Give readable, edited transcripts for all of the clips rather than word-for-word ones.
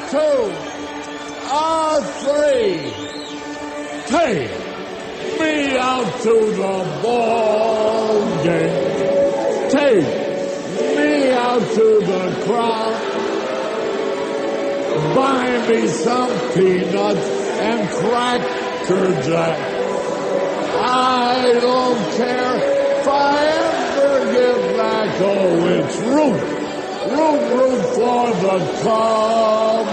2, a 3. Take me out to the ball game. Take me out to the crowd. Buy me some peanuts and Cracker Jack. I don't care if I ever get back. Oh, it's root for the Cubbies.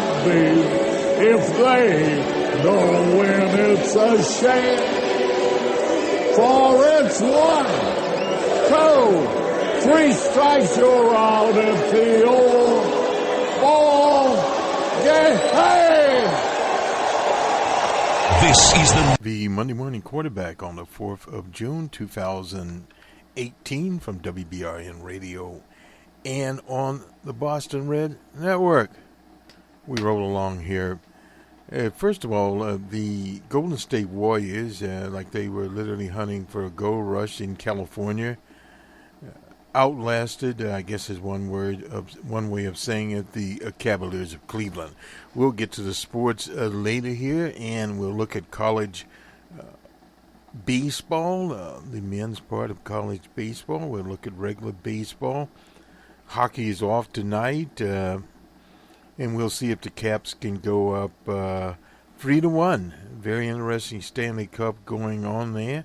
If they don't win, it's a shame. For it's 1, 2, 3 strikes, you're out at the old ball game. Hey! This is the Monday Morning Quarterback on the 4th of June, 2018 from WBRN Radio and on the Boston Red Network. We roll along here. First of all, the Golden State Warriors, like they were literally hunting for a gold rush in California, outlasted, I guess is one way of saying it, the Cavaliers of Cleveland. We'll get to the sports later here, and we'll look at college baseball, the men's part of college baseball. We'll look at regular baseball. Hockey is off tonight, and we'll see if the Caps can go up 3-1. Very interesting Stanley Cup going on there.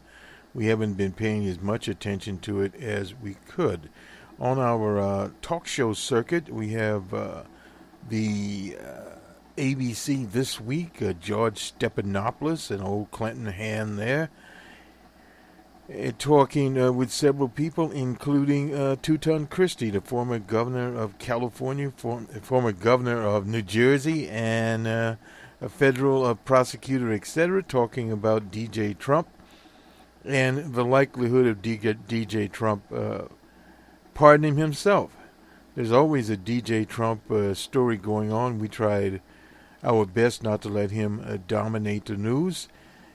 We haven't been paying as much attention to it as we could. On our talk show circuit, we have the ABC This Week, George Stephanopoulos, an old Clinton hand there, talking with several people, including Tuton Christie, the former governor of California, former governor of New Jersey, and a federal prosecutor, etc., talking about DJ Trump and the likelihood of DJ Trump pardoning himself. There's always a DJ Trump story going on. We tried our best not to let him dominate the news.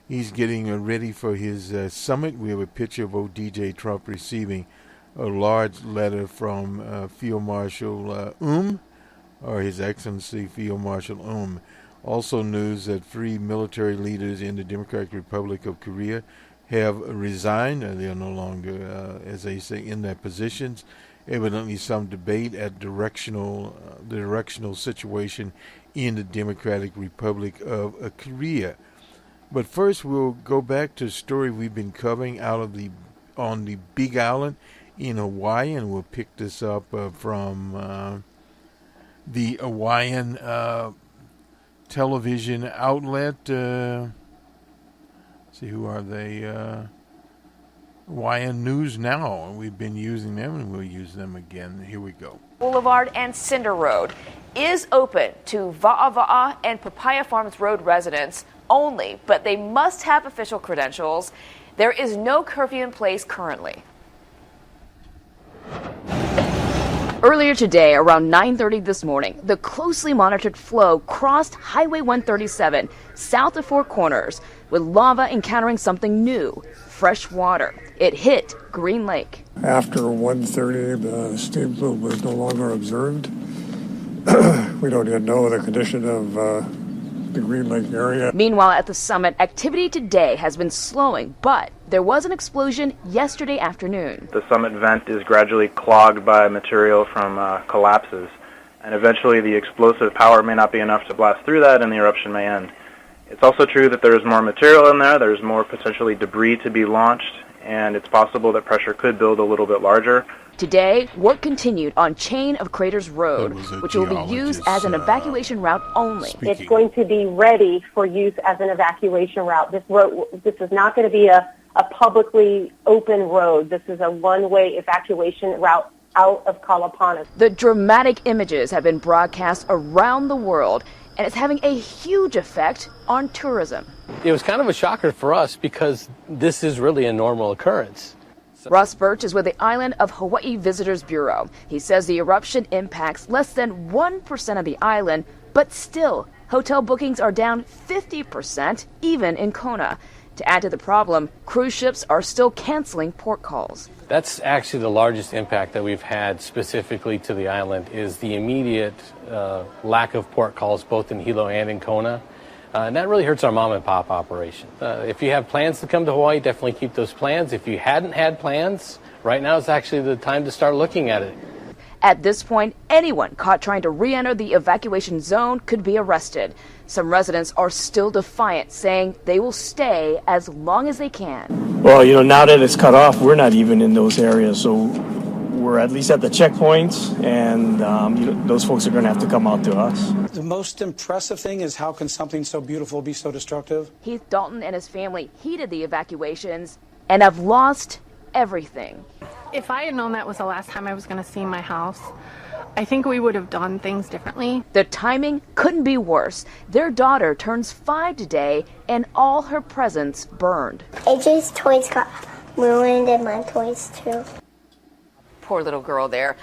He's getting ready for his summit. We have a picture of old DJ Trump receiving a large letter from Field Marshal or His Excellency Field Marshal Also news that 3 military leaders in the Democratic Republic of Korea have resigned. They are no longer, as they say, in their positions. Evidently some debate at the directional situation in the Democratic Republic of Korea. But first we'll go back to a story we've been covering on the Big Island in Hawaii, and we'll pick this up from the Hawaiian television outlet. See, who are they? Hawaiian News Now. We've been using them, and we'll use them again. Here we go. Boulevard and Cinder Road is open to Va'ava'a and Papaya Farms Road residents only, but they must have official credentials. There is no curfew in place currently. Earlier today, around 9:30 this morning, the closely monitored flow crossed Highway 137 south of Four Corners, with lava encountering something new, fresh water. It hit Green Lake. After 1:30, the steam plume was no longer observed. We don't yet know the condition of the Green Lake area. Meanwhile, at the summit, activity today has been slowing, but there was an explosion yesterday afternoon. The summit vent is gradually clogged by material from collapses, and eventually the explosive power may not be enough to blast through that and the eruption may end. It's also true that there is more material in there, there's more potentially debris to be launched, and it's possible that pressure could build a little bit larger. Today, work continued on Chain of Craters Road, which will be used as an evacuation route only. It's going to be ready for use as an evacuation route. This is not going to be a publicly open road. This is a one-way evacuation route out of Kalapana. The dramatic images have been broadcast around the world, and it's having a huge effect on tourism. It was kind of a shocker for us because this is really a normal occurrence. Russ Birch is with the Island of Hawaii Visitors Bureau. He says the eruption impacts less than 1% of the island, but still, hotel bookings are down 50%, even in Kona. To add to the problem, cruise ships are still canceling port calls. That's actually the largest impact that we've had specifically to the island is the immediate lack of port calls both in Hilo and in Kona. And that really hurts our mom and pop operation. If you have plans to come to Hawaii, definitely keep those plans. If you hadn't had plans, right now is actually the time to start looking at it. At this point, anyone caught trying to re-enter the evacuation zone could be arrested. Some residents are still defiant, saying they will stay as long as they can. Well, now that it's cut off, we're not even in those areas, so we're at least at the checkpoints, and those folks are going to have to come out to us. The most impressive thing is how can something so beautiful be so destructive? Heath Dalton and his family heeded the evacuations and have lost everything. If I had known that was the last time I was going to see my house, I think we would have done things differently. The timing couldn't be worse. Their daughter turns 5 today, and all her presents burned. AJ's toys got ruined, and my toys too. Poor little girl there.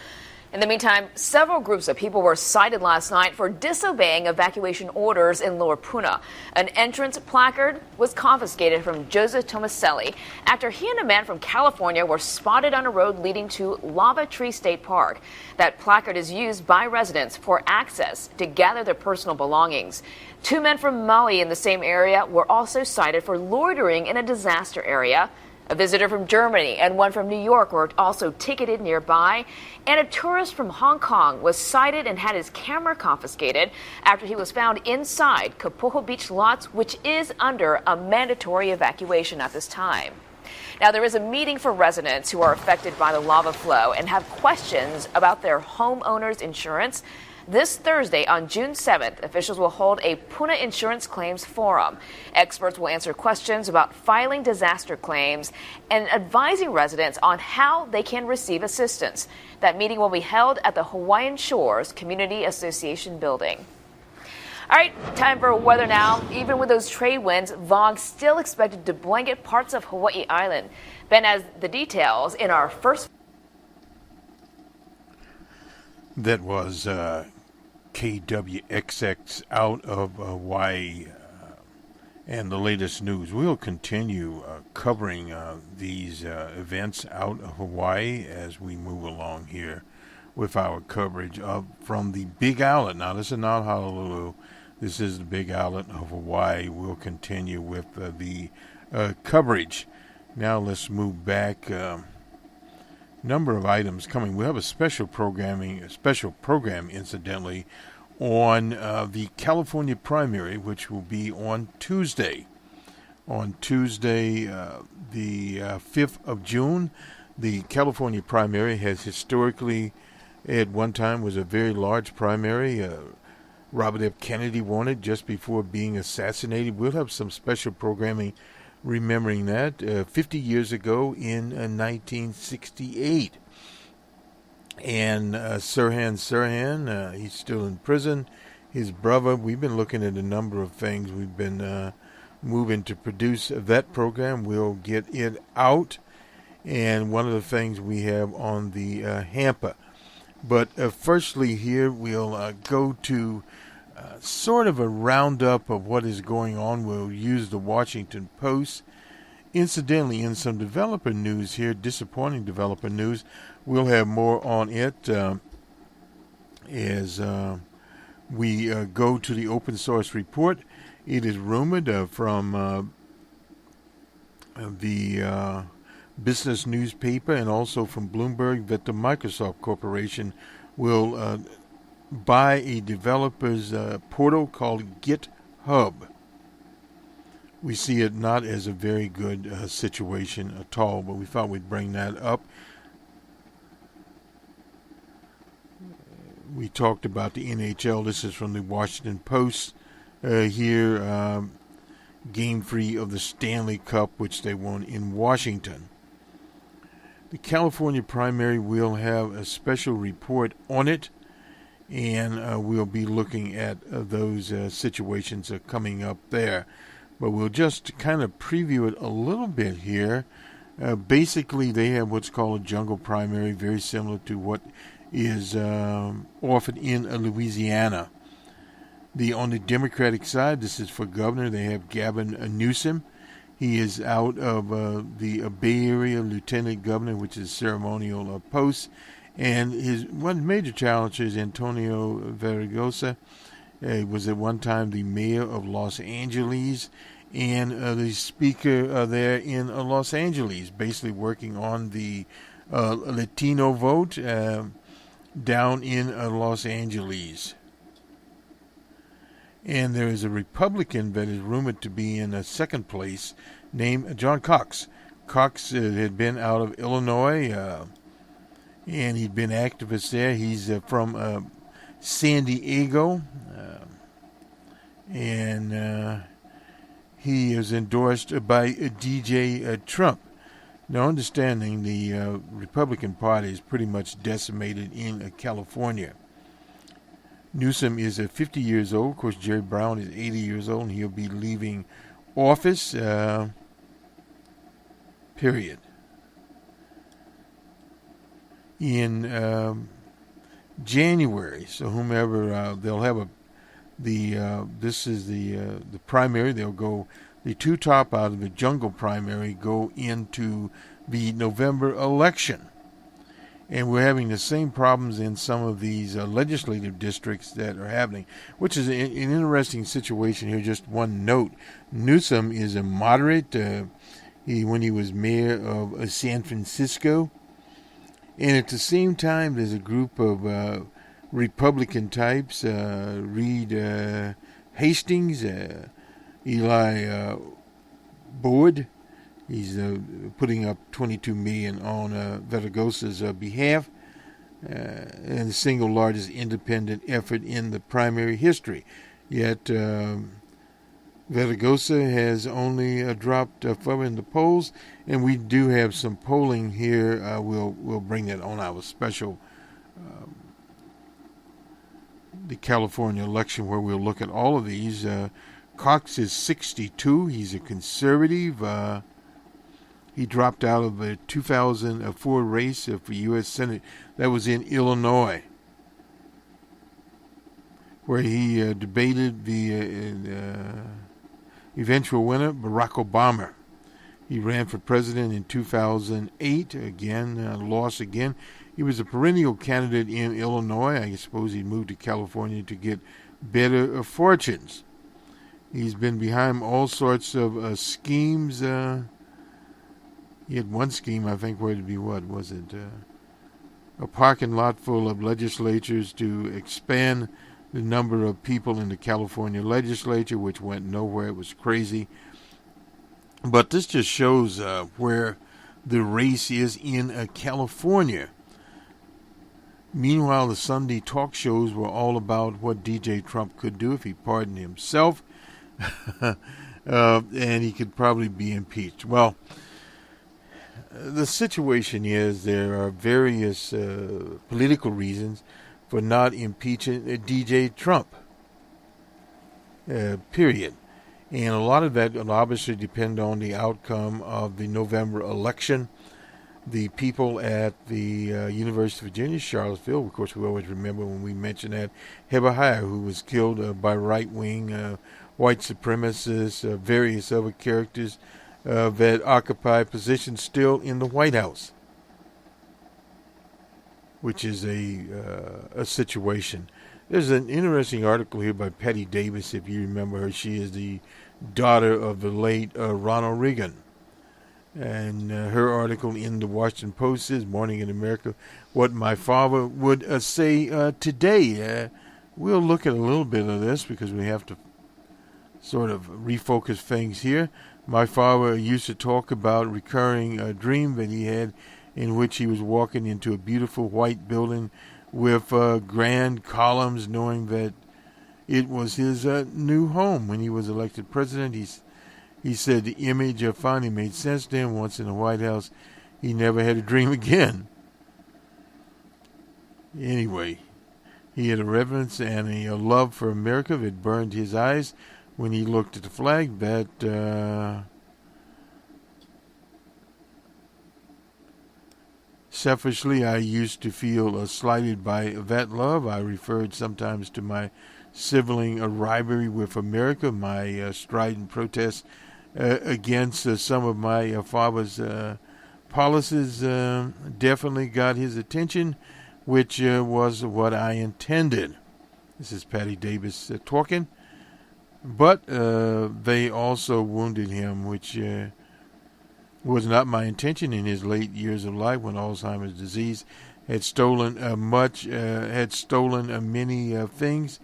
In the meantime, several groups of people were cited last night for disobeying evacuation orders in Lower Puna. An entrance placard was confiscated from Joseph Tomaselli after he and a man from California were spotted on a road leading to Lava Tree State Park. That placard is used by residents for access to gather their personal belongings. 2 men from Maui in the same area were also cited for loitering in a disaster area. A visitor from Germany and one from New York were also ticketed nearby, and a tourist from Hong Kong was cited and had his camera confiscated after he was found inside Kapoho Beach lots, which is under a mandatory evacuation at this time. Now, there is a meeting for residents who are affected by the lava flow and have questions about their homeowner's insurance. This Thursday, on June 7th, officials will hold a Puna Insurance Claims Forum. Experts will answer questions about filing disaster claims and advising residents on how they can receive assistance. That meeting will be held at the Hawaiian Shores Community Association building. All right, time for weather now. Even with those trade winds, fog still expected to blanket parts of Hawaii Island. Ben has the details in our first. That was KWXX out of Hawaii and the latest news. We'll continue covering these events out of Hawaii as we move along here with our coverage from the Big Island. Now, this is not Honolulu. This is the Big Island of Hawaii. We'll continue with the coverage. Now let's move back. Number of items coming. We have a special program, incidentally, on the California primary, which will be on Tuesday. On Tuesday, the 5th of June, the California primary has historically, at one time, was a very large primary. Robert F. Kennedy won it just before being assassinated. We'll have some special programming remembering that 50 years ago in 1968. And Sirhan, he's still in prison. His brother, we've been looking at a number of things. We've been moving to produce that program. We'll get it out. And one of the things we have on the hamper. But firstly here, we'll go to sort of a roundup of what is going on. We'll use the Washington Post. Incidentally, in some developer news here, disappointing developer news, we'll have more on it as we go to the open source report. It is rumored from the business newspaper and also from Bloomberg that the Microsoft Corporation will buy a developer's portal called GitHub. We see it not as a very good situation at all, but we thought we'd bring that up. We talked about the NHL. This is from the Washington Post here. Game 3 of the Stanley Cup, which they won in Washington. The California primary will have a special report on it, and we'll be looking at those situations coming up there. But we'll just kind of preview it a little bit here. Basically, they have what's called a jungle primary, very similar to what is offered in Louisiana. On the Democratic side, this is for governor. They have Gavin Newsom. He is out of the Bay Area Lieutenant Governor, which is ceremonial post. And his one major challenge is Antonio Vergosa. He was at one time the mayor of Los Angeles and the speaker there in Los Angeles, basically working on the Latino vote down in Los Angeles. And there is a Republican that is rumored to be in second place named John Cox. Cox had been out of Illinois, and he'd been activist there. He's from San Diego, and he is endorsed by DJ Trump. Now, understanding the Republican Party is pretty much decimated in California. Newsom is 50 years old. Of course, Jerry Brown is 80 years old, and he'll be leaving office, period. In January, so whomever, they'll have this is the primary. They'll go, the two top out of the jungle primary go into the November election. And we're having the same problems in some of these legislative districts that are happening, which is an interesting situation here. Just one note. Newsom is a moderate. When he was mayor of San Francisco. And at the same time, there's a group of Republican types, Reed Hastings, Eli Boyd. He's putting up $22 million on Vergosa's behalf, and the single largest independent effort in the primary history. Yet Vergosa has only dropped further in the polls, and we do have some polling here. We'll bring that on our special the California election, where we'll look at all of these. Cox is 62. He's a conservative. He dropped out of the 2004 race for U.S. Senate. That was in Illinois, where he debated the eventual winner, Barack Obama. He ran for president in 2008, again, lost again. He was a perennial candidate in Illinois. I suppose he moved to California to get better fortunes. He's been behind all sorts of schemes. He had one scheme, I think, where it'd be, what was it? A parking lot full of legislatures to expand the number of people in the California legislature, which went nowhere. It was crazy. But this just shows where the race is in California. Meanwhile, the Sunday talk shows were all about what DJ Trump could do if he pardoned himself, and he could probably be impeached. Well, the situation is there are various political reasons for not impeaching DJ Trump, period. And a lot of that will obviously depend on the outcome of the November election. The people at the University of Virginia, Charlottesville, of course, we always remember when we mention that, Heber Heyer, who was killed by right-wing white supremacists, various other characters that occupy positions still in the White House, which is a situation. There's an interesting article here by Patty Davis, if you remember her. She is the daughter of the late Ronald Reagan. And her article in the Washington Post is, Morning in America, what my father would say today. We'll look at a little bit of this because we have to sort of refocus things here. My father used to talk about a recurring dream that he had, in which he was walking into a beautiful white building with grand columns, knowing that it was his new home. When he was elected president, he said the image finally made sense to him. Once in the White House, he never had a dream again. Anyway, he had a reverence and a love for America that burned his eyes when he looked at the flag. That selfishly, I used to feel slighted by that love. I referred sometimes to my sibling rivalry with America, my strident protests against some of my father's policies definitely got his attention, which was what I intended. This is Patty Davis talking. But they also wounded him, which was not my intention in his late years of life, when Alzheimer's disease had stolen many things,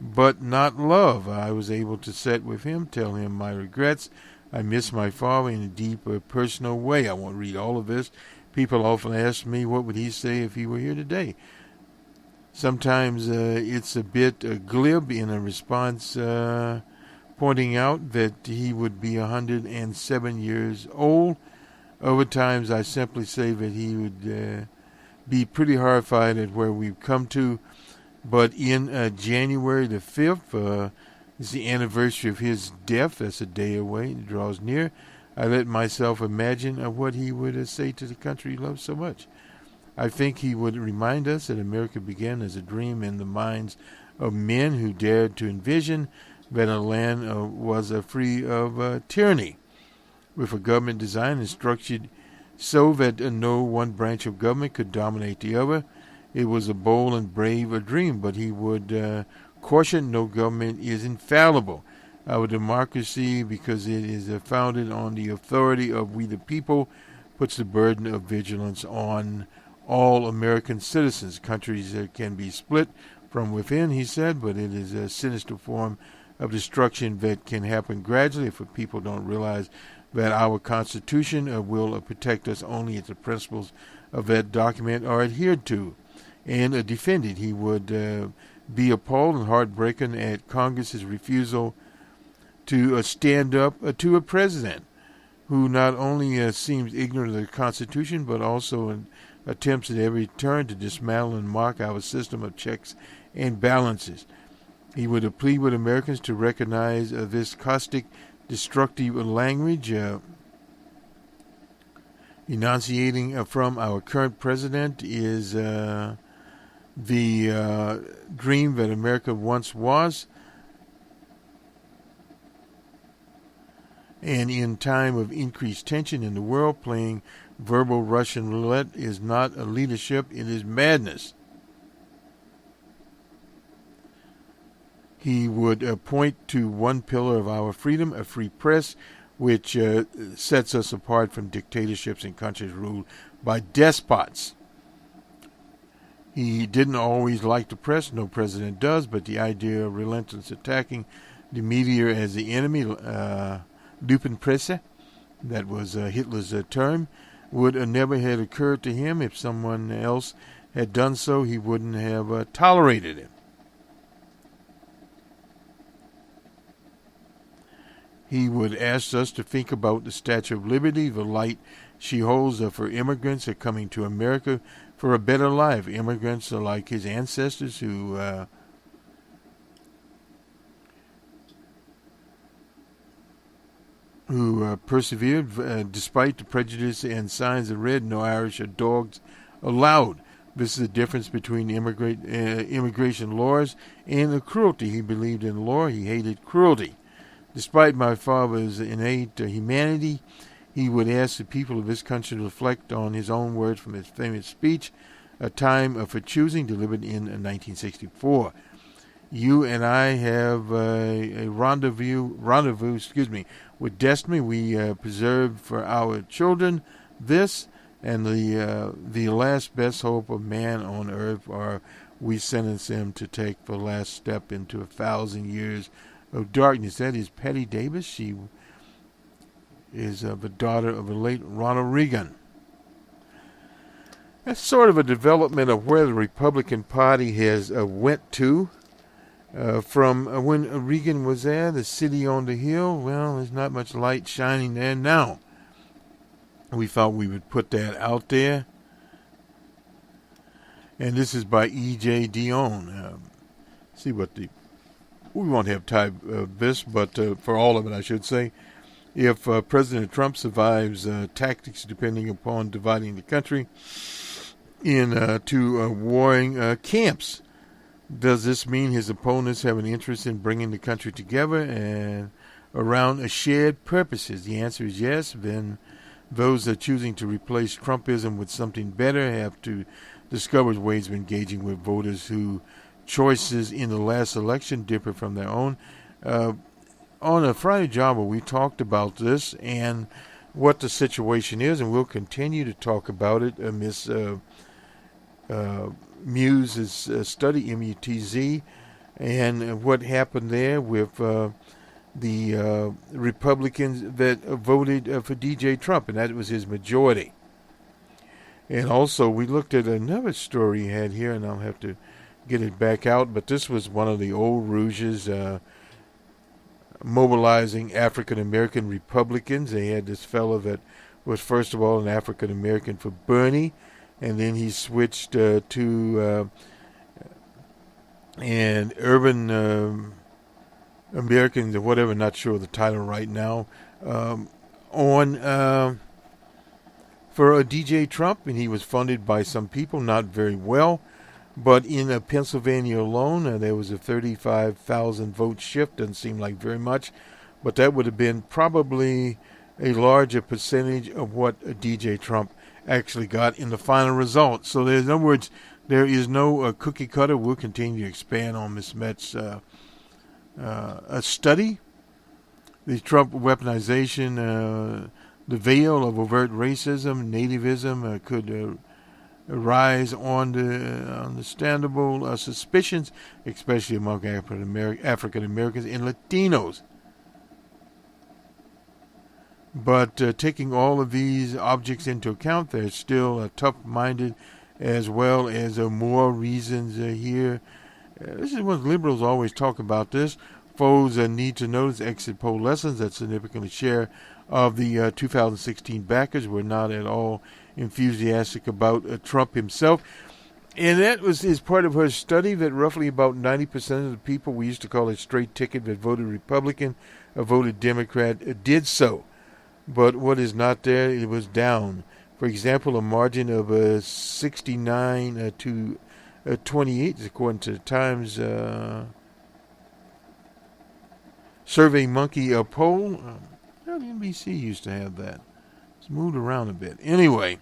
but not love. I was able to sit with him, tell him my regrets. I miss my father in a deep personal way. I won't read all of this. People often ask me, what would he say if he were here today? Sometimes it's a bit glib in a response, pointing out that he would be 107 years old. Other times I simply say that he would be pretty horrified at where we've come to. But in January the 5th, is the anniversary of his death. That's a day away. It draws near. I let myself imagine what he would say to the country he loves so much. I think he would remind us that America began as a dream in the minds of men who dared to envision that a land was free of tyranny, with a government designed and structured so that no one branch of government could dominate the other. It was a bold and brave dream, but he would caution no government is infallible. Our democracy, because it is founded on the authority of we the people, puts the burden of vigilance on all American citizens. Countries can be split from within, he said, but it is a sinister form of destruction that can happen gradually if people don't realize that our Constitution will protect us only if the principles of that document are adhered to and defended. He would be appalled and heartbroken at Congress's refusal to stand up to a president who not only seems ignorant of the Constitution, but also attempts at every turn to dismantle and mock our system of checks and balances. He would plead with Americans to recognize this caustic, destructive language enunciating from our current president is the dream that America once was. And in time of increased tension in the world, playing verbal Russian roulette is not a leadership, it is madness. He would point to one pillar of our freedom, a free press, which sets us apart from dictatorships and countries ruled by despots. He didn't always like the press, no president does, but the idea of relentless attacking the media as the enemy, Lupenpresse, that was Hitler's term, would never have occurred to him. If someone else had done so, he wouldn't have tolerated it. He would ask us to think about the Statue of Liberty, the light she holds for immigrants coming to America for a better life. Immigrants are like his ancestors who persevered despite the prejudice and signs of red. No Irish or dogs allowed. This is the difference between immigration laws and the cruelty. He believed in law. He hated cruelty. Despite my father's innate humanity, he would ask the people of this country to reflect on his own words from his famous speech, A Time for Choosing, delivered in 1964. You and I have a rendezvous, with destiny. We preserve for our children this and the last best hope of man on earth, or we sentence him to take the last step into 1,000 years of darkness. That is Patty Davis. She is the daughter of the late Ronald Reagan. That's sort of a development of where the Republican Party has went to. From when Reagan was there, the city on the hill, well, there's not much light shining there now. We thought we would put that out there. And this is by E.J. Dion. See what we won't have time this, but for all of it, I should say. If President Trump survives tactics depending upon dividing the country into warring camps, does this mean his opponents have an interest in bringing the country together and around shared purposes? The answer is yes. Then those that are choosing to replace Trumpism with something better have to discover ways of engaging with voters whose choices in the last election differ from their own. On a Friday Java, we talked about this and what the situation is, and we'll continue to talk about it. Miss Muse's study, MUTZ, and what happened there with the Republicans that voted for DJ Trump, and that was his majority. And also, we looked at another story he had here, and I'll have to get it back out, but this was one of the old rouges mobilizing African-American Republicans. They had this fellow that was, first of all, an African-American for Bernie, and then he switched to an urban Americans or whatever, not sure of the title right now, for DJ Trump, and he was funded by some people, not very well. But in Pennsylvania alone, there was a 35,000 vote shift. Doesn't seem like very much, but that would have been probably a larger percentage of what DJ Trump actually got in the final result. So in other words, there is no cookie cutter. We'll continue to expand on Ms. Met's study. The Trump weaponization, the veil of overt racism, nativism could arise on the understandable suspicions, especially among African Americans and Latinos. But taking all of these objects into account, there's still tough-minded as well as more reasons here. This is what liberals always talk about this. Foes need to notice exit poll lessons that significantly share of the 2016 backers were not at all enthusiastic about Trump himself. And that is part of her study, that roughly about 90% of the people we used to call a straight ticket that voted Republican or voted Democrat did so. But what is not there, it was down. For example, a margin of 69 to 28, according to the Times Survey Monkey poll. NBC used to have that. It's moved around a bit. Anyway,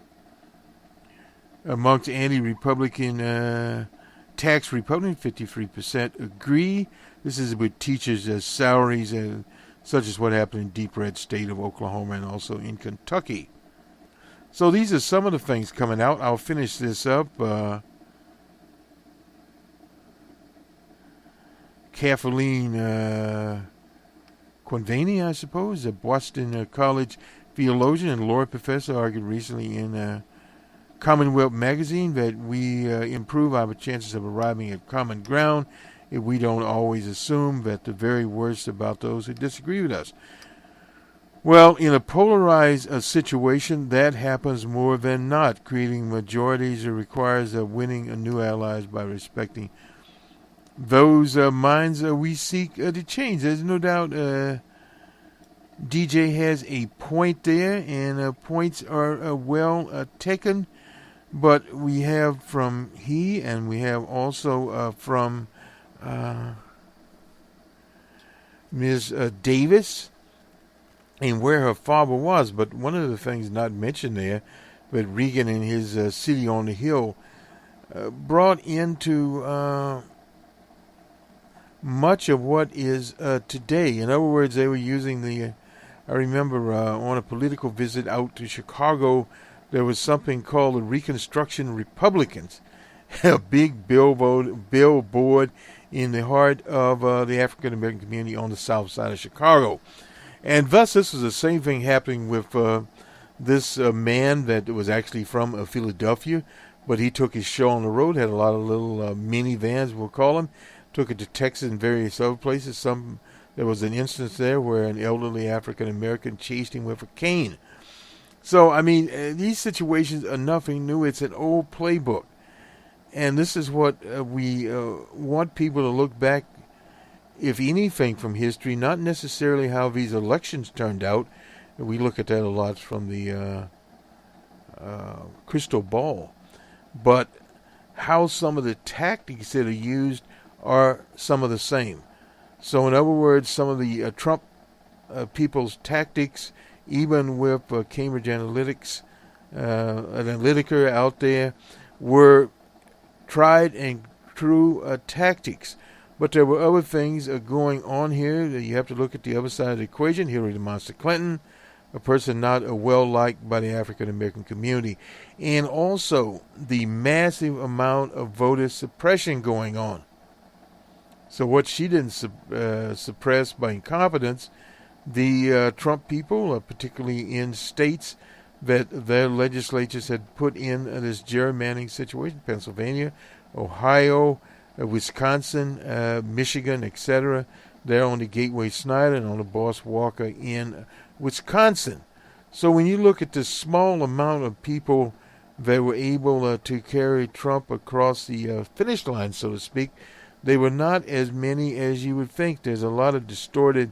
amongst anti-Republican tax Republicans, 53% agree. This is with teachers' salaries, such as what happened in deep red state of Oklahoma and also in Kentucky. So these are some of the things coming out. I'll finish this up. Kathleen Quinvani, I suppose, a Boston College theologian and law professor, argued recently in Commonwealth magazine that we improve our chances of arriving at common ground if we don't always assume that the very worst about those who disagree with us. Well, in a polarized situation, that happens more than not. Creating majorities requires winning new allies by respecting those minds we seek to change. There's no doubt DJ has a point there, and points are well taken. But we have from he, and we have also from Ms. Davis, and where her father was. But one of the things not mentioned there, but Reagan and his city on the hill brought into much of what is today. In other words, they were using I remember on a political visit out to Chicago, there was something called the Reconstruction Republicans, a big billboard in the heart of the African American community on the south side of Chicago. And thus, this was the same thing happening with this man that was actually from Philadelphia, but he took his show on the road, had a lot of little minivans, we'll call them, took it to Texas and various other places. There was an instance there where an elderly African American chased him with a cane. So, I mean, these situations are nothing new. It's an old playbook. And this is what we want people to look back, if anything, from history, not necessarily how these elections turned out. We look at that a lot from the crystal ball. But how some of the tactics that are used are some of the same. So, in other words, some of the Trump people's tactics, even with Cambridge Analytica out there, were tried and true tactics. But there were other things going on here. You have to look at the other side of the equation. Hillary the Monster Clinton, a person not well-liked by the African-American community. And also the massive amount of voter suppression going on. So what she didn't suppress by incompetence, the Trump people, particularly in states that their legislatures had put in this gerrymandering situation, Pennsylvania, Ohio, Wisconsin, Michigan, etc. They're on the Gateway Snyder and on the Boss Walker in Wisconsin. So when you look at the small amount of people that were able to carry Trump across the finish line, so to speak, they were not as many as you would think. There's a lot of distorted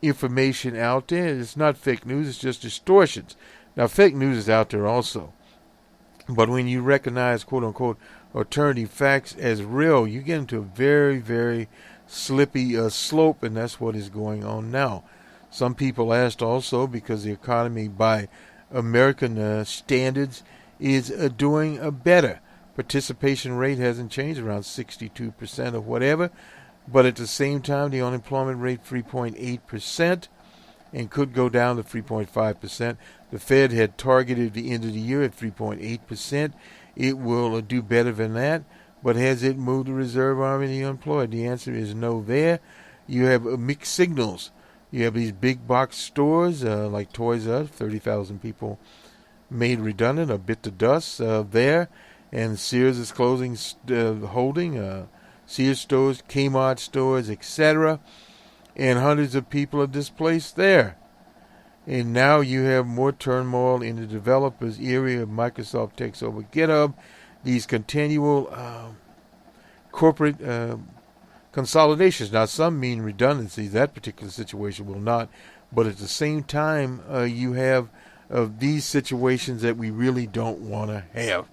information out there. It's not fake news, it's just distortions. Now, fake news is out there also. But when you recognize, quote-unquote, alternative facts as real, you get into a very, very slippy slope, and that's what is going on now. Some people asked also, because the economy by American standards is doing better. Participation rate hasn't changed, around 62% or whatever, but at the same time, the unemployment rate 3.8% and could go down to 3.5%. The Fed had targeted the end of the year at 3.8%. It will do better than that, but has it moved the reserve army and the unemployed? The answer is no there. You have mixed signals. You have these big box stores like Toys R Us, 30,000 people made redundant or bit to dust there, and Sears is closing holding, Sears stores, Kmart stores, etc., and hundreds of people are displaced there. And now you have more turmoil in the developers area. Microsoft takes over GitHub. These continual corporate consolidations. Now, some mean redundancies. That particular situation will not. But at the same time, you have these situations that we really don't want to have.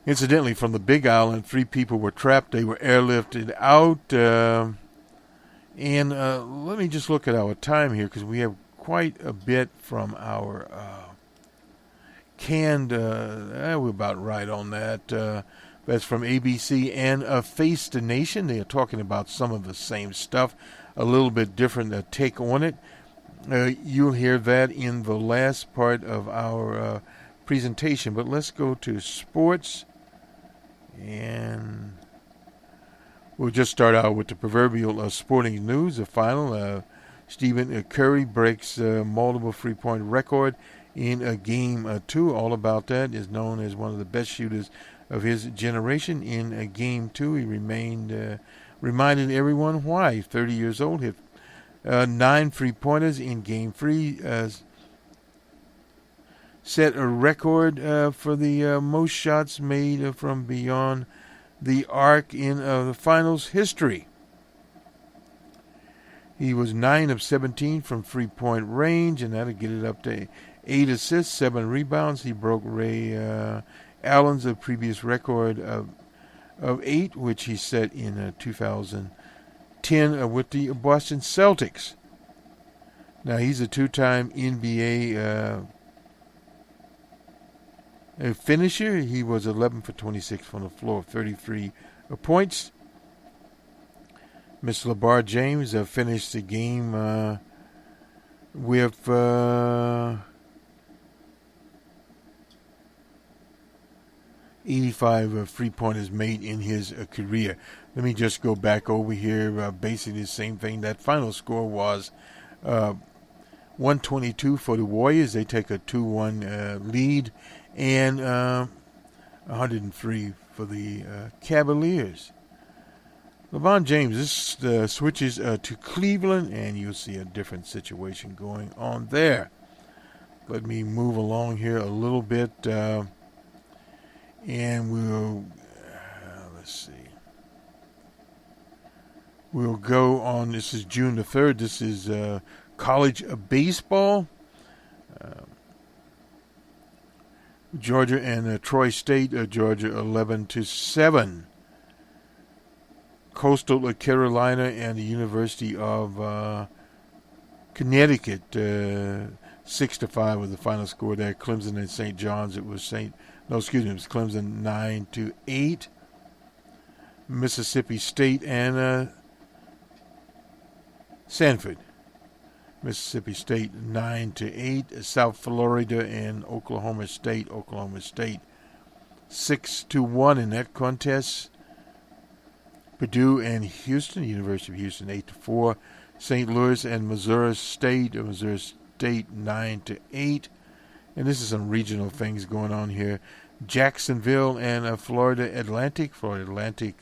Incidentally, from the Big Island, 3 people were trapped. They were airlifted out. And let me just look at our time here, because we have quite a bit from our canned, we're about right on that. That's from ABC and Face the Nation. They are talking about some of the same stuff, a little bit different take on it. You'll hear that in the last part of our presentation. But let's go to sports, and we'll just start out with the proverbial sporting news. The final, Stephen Curry breaks multiple three-point record in Game 2. All about that. Is known as one of the best shooters of his generation. In Game 2, he reminded everyone why. He's 30 years old, hit 9 three-pointers in Game 3. Set a record for the most shots made from beyond the arc in the finals history. He was 9 of 17 from three-point range, and that'll get it up to 8 assists, 7 rebounds. He broke Ray Allen's previous record of 8, which he set in 2010 with the Boston Celtics. Now, he's a 2-time NBA finisher. He was 11 for 26 from the floor, 33 points. Mr. LeBron James finished the game with 85 three-pointers made in his career. Let me just go back over here. Basically the same thing. That final score was 122 for the Warriors. They take a 2-1 lead. And 103 for the Cavaliers. LeBron James, this switches to Cleveland, and you'll see a different situation going on there. Let me move along here a little bit, and we'll, let's see. We'll go on, this is June the 3rd. This is college baseball. Georgia and Troy State, Georgia 11-7. Coastal Carolina and the University of Connecticut 6-5 was the final score there. Clemson and St. John's. It was it was Clemson 9-8. Mississippi State and Sanford. Mississippi State 9-8. South Florida and Oklahoma State. Oklahoma State 6-1 in that contest. Purdue and Houston. University of Houston 8-4. St. Louis and Missouri State. Missouri State 9-8. And this is some regional things going on here. Jacksonville and Florida Atlantic. Florida Atlantic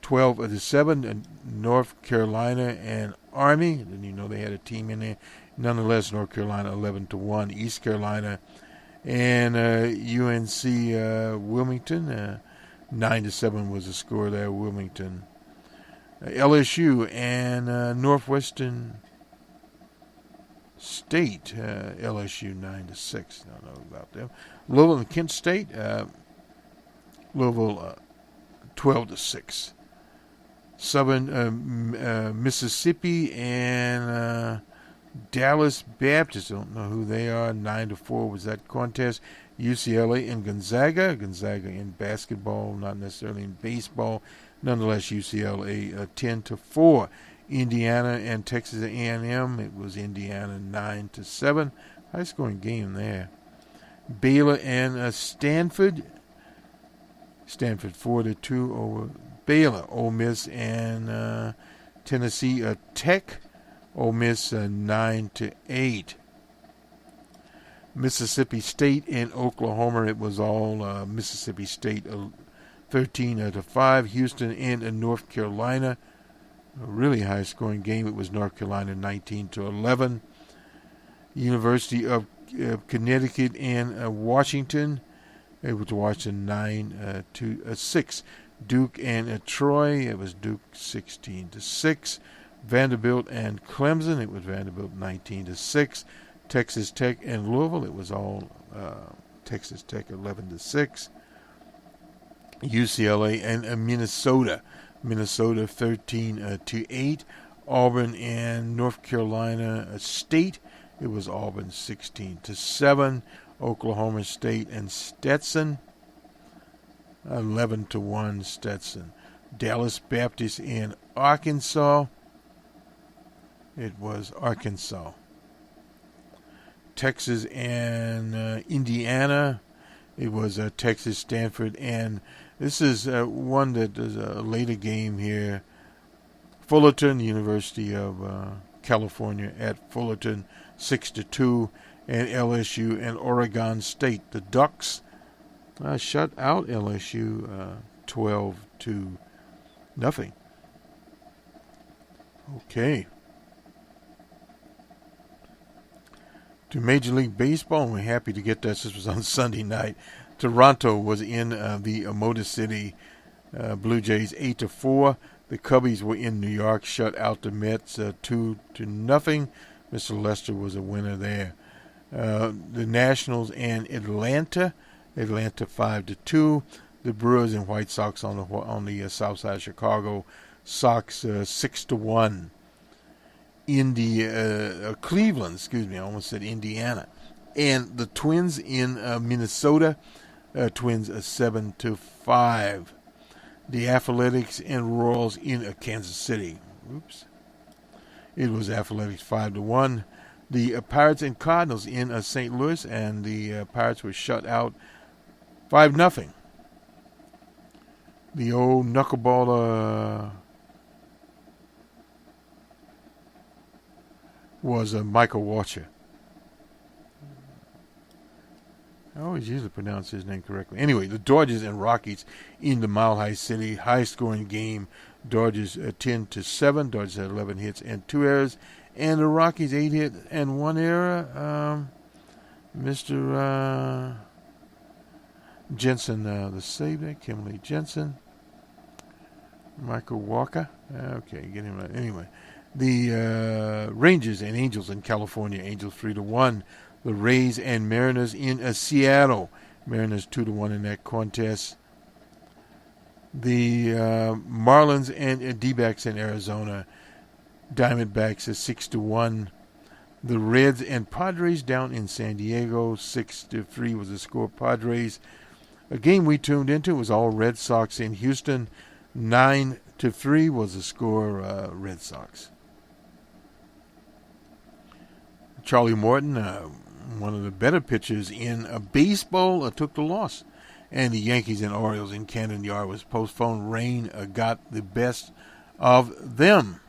12-7. And North Carolina and Army. Didn't even know they had a team in there. Nonetheless, North Carolina 11-1. East Carolina and UNC Wilmington 9-7 was the score there. Wilmington. LSU and Northwestern State. LSU 9-6. Don't know about them. Louisville and Kent State. Louisville 12-6. Southern Mississippi and Dallas Baptist. Don't know who they are. 9-4 was that contest. UCLA and Gonzaga. Gonzaga in basketball, not necessarily in baseball. Nonetheless, UCLA 10-4. Indiana and Texas A&M. It was Indiana 9-7. High scoring game there. Baylor and Stanford. Stanford 4-2 over Baylor. Ole Miss and Tennessee Tech. Ole Miss 9-8. Mississippi State and Oklahoma. It was all Mississippi State 13-5. Houston and North Carolina. A really high scoring game. It was North Carolina 19-11. University of Connecticut and Washington. It was Washington 9-6. Duke and Troy. It was Duke 16-6. Vanderbilt and Clemson. It was Vanderbilt 19-6. Texas Tech and Louisville. It was all Texas Tech 11-6. UCLA and Minnesota. Minnesota 13-8. Auburn and North Carolina State. It was Auburn 16-7. Oklahoma State and Stetson 11-1 Stetson. Dallas Baptist and Arkansas. It was Arkansas. Texas and Indiana. It was Texas, Stanford, and this is one that is a later game here. Fullerton, University of California at Fullerton, 6-2, and LSU and Oregon State. The Ducks shut out LSU 12-0. Okay. To Major League Baseball, and we're happy to get that. This was on Sunday night. Toronto was in the Motor City Blue Jays 8-4. The Cubbies were in New York, shut out the Mets 2-0. Mr. Lester was a winner there. The Nationals and Atlanta 5-2. The Brewers and White Sox on the south side of Chicago. Sox 6-1. Cleveland, I almost said Indiana, and the Twins in Minnesota, Twins 7-5. The Athletics and Royals in Kansas City. It was Athletics 5-1. The Pirates and Cardinals in St. Louis, and the Pirates were shut out 5-0. The old knuckleballer was Michael Watcher. I always usually pronounce his name correctly. Anyway, the Dodgers and Rockies in the Mile High City. High-scoring game. Dodgers 10-7. Dodgers had 11 hits and 2 errors. And the Rockies 8 hits and 1 error. Mr. Jensen, the savior, Kimberly Jensen. Michael Walker. Okay, get him right. Anyway. The Rangers and Angels in California. Angels 3-1. The Rays and Mariners in Seattle. Mariners 2-1 in that contest. The Marlins and D-backs in Arizona. Diamondbacks are 6-1. The Reds and Padres down in San Diego, 6-3 was the score. Padres. A game we tuned into was all Red Sox in Houston. 9-3 was the score. Red Sox. Charlie Morton, one of the better pitchers in baseball, took the loss. And the Yankees and Orioles in Camden Yard was postponed. Rain got the best of them.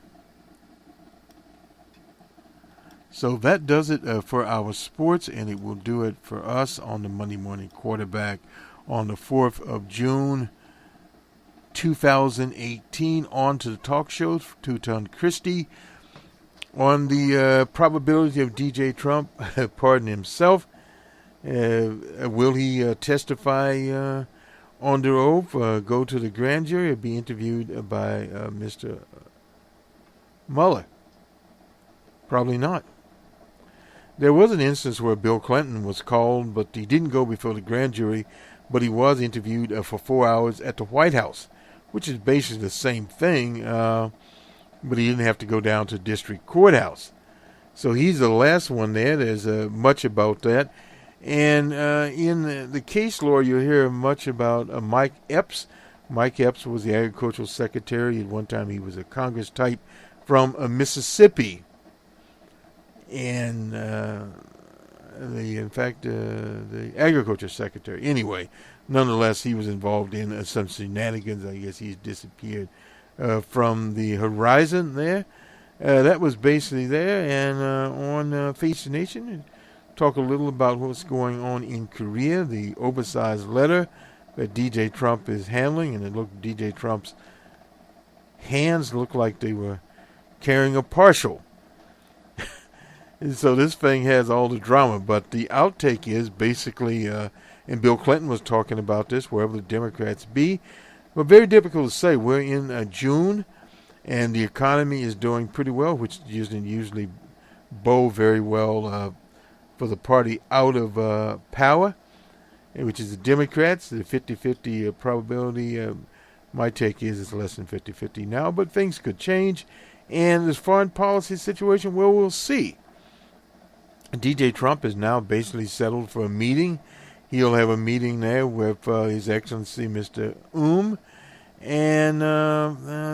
So that does it for our sports, and it will do it for us on the Monday Morning Quarterback on the 4th of June, 2018. On to the talk shows for Two-Ton Christie. On the probability of DJ Trump, pardon himself, will he testify under oath, go to the grand jury, or be interviewed by Mr. Mueller? Probably not. There was an instance where Bill Clinton was called, but he didn't go before the grand jury, but he was interviewed for 4 hours at the White House, which is basically the same thing, but he didn't have to go down to district courthouse. So he's the last one there. There's much about that. And in the case law, you'll hear much about Mike Epps. Mike Epps was the agricultural secretary. At one time, he was a Congress type from Mississippi. And the agriculture secretary. Anyway, nonetheless, he was involved in some shenanigans. I guess he's disappeared from the horizon there. That was basically there. And on Face the Nation, talk a little about what's going on in Korea, the oversized letter that DJ Trump is handling. And it looked, DJ Trump's hands looked like they were carrying a partial. So this thing has all the drama, but the outtake is basically, and Bill Clinton was talking about this, wherever the Democrats be, but very difficult to say. We're in June, and the economy is doing pretty well, which usually bode very well for the party out of power, which is the Democrats. The 50-50 probability, my take is it's less than 50-50 now, but things could change. And this foreign policy situation, well, we'll see. DJ Trump is now basically settled for a meeting. He'll have a meeting there with His Excellency Mr. And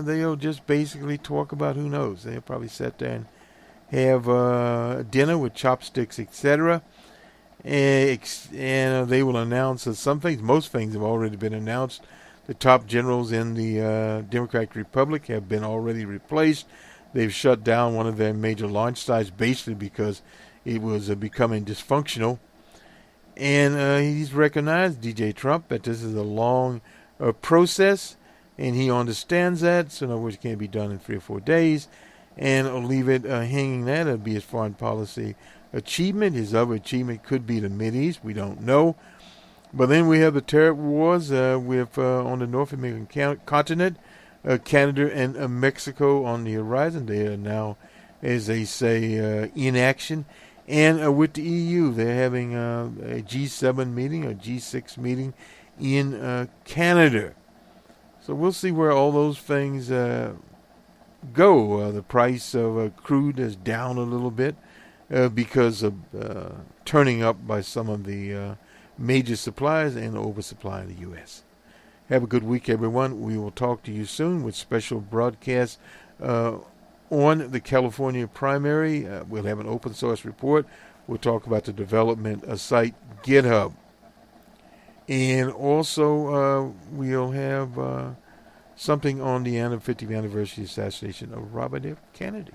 they'll just basically talk about who knows. They'll probably sit there and have dinner with chopsticks, etc. And they will announce some things. Most things have already been announced. The top generals in the Democratic Republic have been already replaced. They've shut down one of their major launch sites basically because it was becoming dysfunctional. And he's recognized, DJ Trump, that this is a long process, and he understands that, so in other words, it can't be done in 3 or 4 days, and I'll leave it hanging there. That'll be his foreign policy achievement. His other achievement could be the Mideast. We don't know. But then we have the terror wars with on the North American continent, Canada and Mexico on the horizon. They are now, as they say, in action. And with the EU, they're having a G7 meeting, a G6 meeting in Canada. So we'll see where all those things go. The price of crude is down a little bit because of turning up by some of the major suppliers and the oversupply in the U.S. Have a good week, everyone. We will talk to you soon with special broadcasts on the California primary. We'll have an open source report. We'll talk about the development of site GitHub. And also we'll have something on the 50th anniversary assassination of Robert F. Kennedy.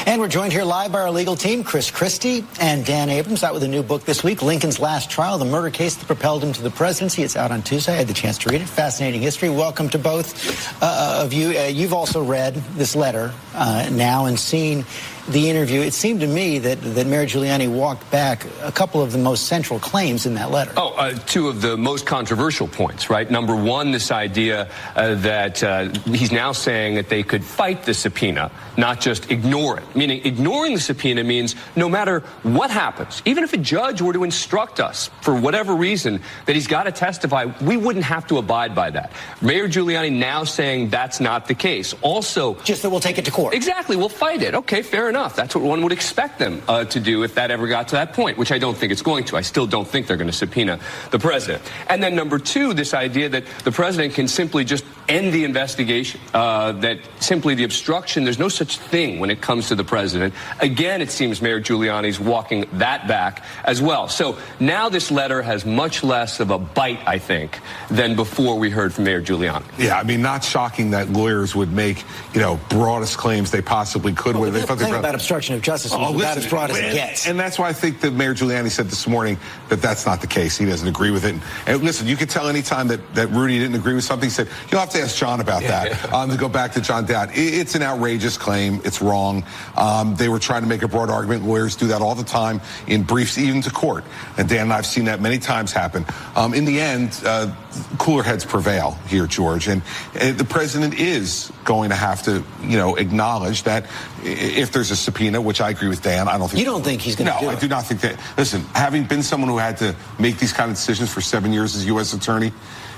And we're joined here live by our legal team, Chris Christie and Dan Abrams, out with a new book this week, Lincoln's Last Trial, the murder case that propelled him to the presidency. It's out on Tuesday. I had the chance to read it. Fascinating history. Welcome to both of you. You've also read this letter now and seen the interview, it seemed to me that Mayor Giuliani walked back a couple of the most central claims in that letter. Two of the most controversial points, right? Number one, this idea that he's now saying that they could fight the subpoena, not just ignore it. Meaning ignoring the subpoena means no matter what happens, even if a judge were to instruct us for whatever reason that he's got to testify, we wouldn't have to abide by that. Mayor Giuliani now saying that's not the case. Also, just that we'll take it to court. Exactly, we'll fight it. Okay, fair enough. That's what one would expect them to do if that ever got to that point, which I don't think it's going to. I still don't think they're going to subpoena the president. And then number two, this idea that the president can simply just end the investigation, that simply the obstruction, there's no such thing when it comes to the president. Again, it seems Mayor Giuliani's walking that back as well. So now this letter has much less of a bite, I think, than before we heard from Mayor Giuliani. Yeah, I mean, not shocking that lawyers would make, broadest claims they possibly could. Well, the thing about obstruction of justice is about as broad as it gets. And that's why I think that Mayor Giuliani said this morning that that's not the case. He doesn't agree with it. And listen, you could tell any time that Rudy didn't agree with something, he said, you'll have to ask John about that. To go back to John Dowd, it's an outrageous claim. It's wrong. They were trying to make a broad argument. Lawyers do that all the time in briefs, even to court. And Dan and I have seen that many times happen. In the end, cooler heads prevail here, George. And the president is going to have to, acknowledge that if there's a subpoena, which I agree with Dan, I don't think... You don't think he's going to do it? No, I do not think that... Listen, having been someone who had to make these kind of decisions for 7 years as U.S. attorney,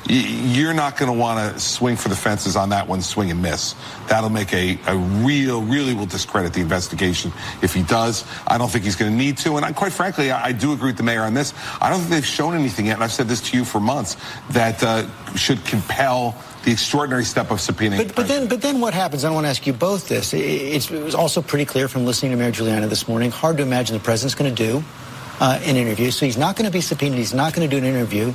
you're not going to want to swing for the fences on that one, swing and miss. That'll make really will discredit the investigation if he does. I don't think he's going to need to. And quite frankly, I do agree with the mayor on this. I don't think they've shown anything yet, and I've said this to you for months, that should compel the extraordinary step of subpoenaing. But then what happens? I want to ask you both this. It was also pretty clear from listening to Mayor Giuliani this morning, hard to imagine the president's going to do an interview. So he's not going to be subpoenaed. He's not going to do an interview.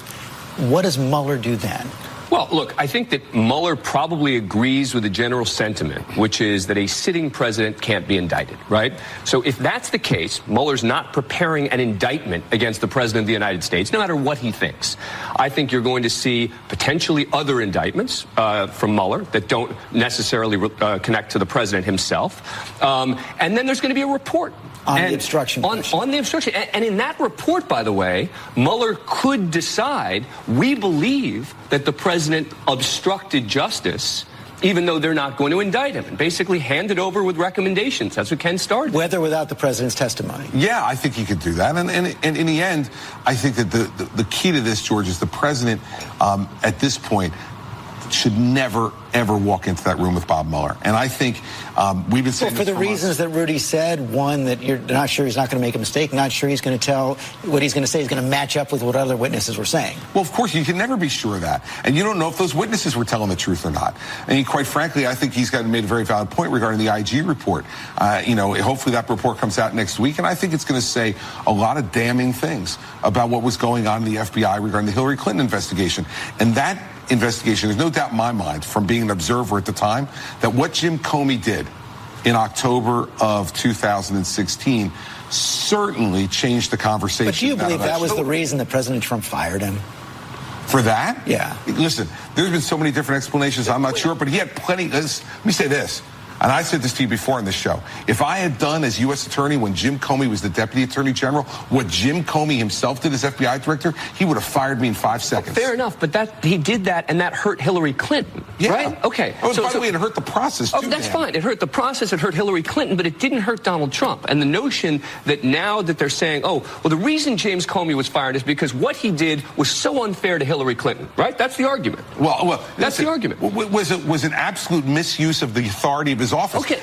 What does Mueller do then? Well, look, I think that Mueller probably agrees with the general sentiment, which is that a sitting president can't be indicted, right? So if that's the case, Mueller's not preparing an indictment against the president of the United States, no matter what he thinks. I think you're going to see potentially other indictments from Mueller that don't necessarily connect to the president himself. And then there's going to be a report. On the obstruction. On the obstruction. And in that report, by the way, Mueller could decide, we believe that the president obstructed justice, even though they're not going to indict him, and basically hand it over with recommendations. That's what Ken started. With or without the president's testimony. Yeah, I think he could do that. And in the end, I think that the key to this, George, is the president at this point should never, ever walk into that room with Bob Mueller. And I think we've been saying for the reasons that Rudy said, one, that you're not sure he's not going to make a mistake, not sure he's going to tell what he's going to say is going to match up with what other witnesses were saying. Well, of course, you can never be sure of that. And you don't know if those witnesses were telling the truth or not. And quite frankly, I think he's made a very valid point regarding the IG report. Hopefully that report comes out next week. And I think it's going to say a lot of damning things about what was going on in the FBI regarding the Hillary Clinton investigation. And that investigation, there's no doubt in my mind, from being an observer at the time, that what Jim Comey did in October of 2016 certainly changed the conversation. But do you believe that was the reason that President Trump fired him? For that? Yeah. Listen, there's been so many different explanations, I'm not sure, but he had plenty. Let me say this. And I said this to you before on this show. If I had done as U.S. Attorney when Jim Comey was the Deputy Attorney General, what Jim Comey himself did as FBI Director, he would have fired me in 5 seconds. Fair enough, but he did that, and that hurt Hillary Clinton, right? Okay. By the way, it hurt the process, too. That's fine. It hurt the process, it hurt Hillary Clinton, but it didn't hurt Donald Trump. And the notion that now that they're saying, the reason James Comey was fired is because what he did was so unfair to Hillary Clinton, right? That's the argument. Well, that's the argument. Was an absolute misuse of the authority of his office. Okay.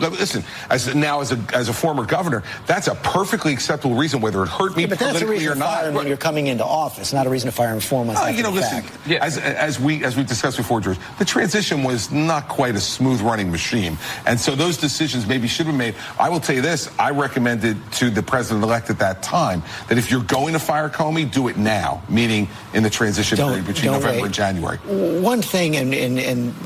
Listen, as a former governor, that's a perfectly acceptable reason, whether it hurt me politically or not. When you're coming into office, not a reason to fire him 4 months after the fact. As we discussed before, George, the transition was not quite a smooth running machine, and so those decisions maybe should have been made. I will tell you this: I recommended to the president-elect at that time that if you're going to fire Comey, do it now, meaning in the transition period between November and January. One thing, and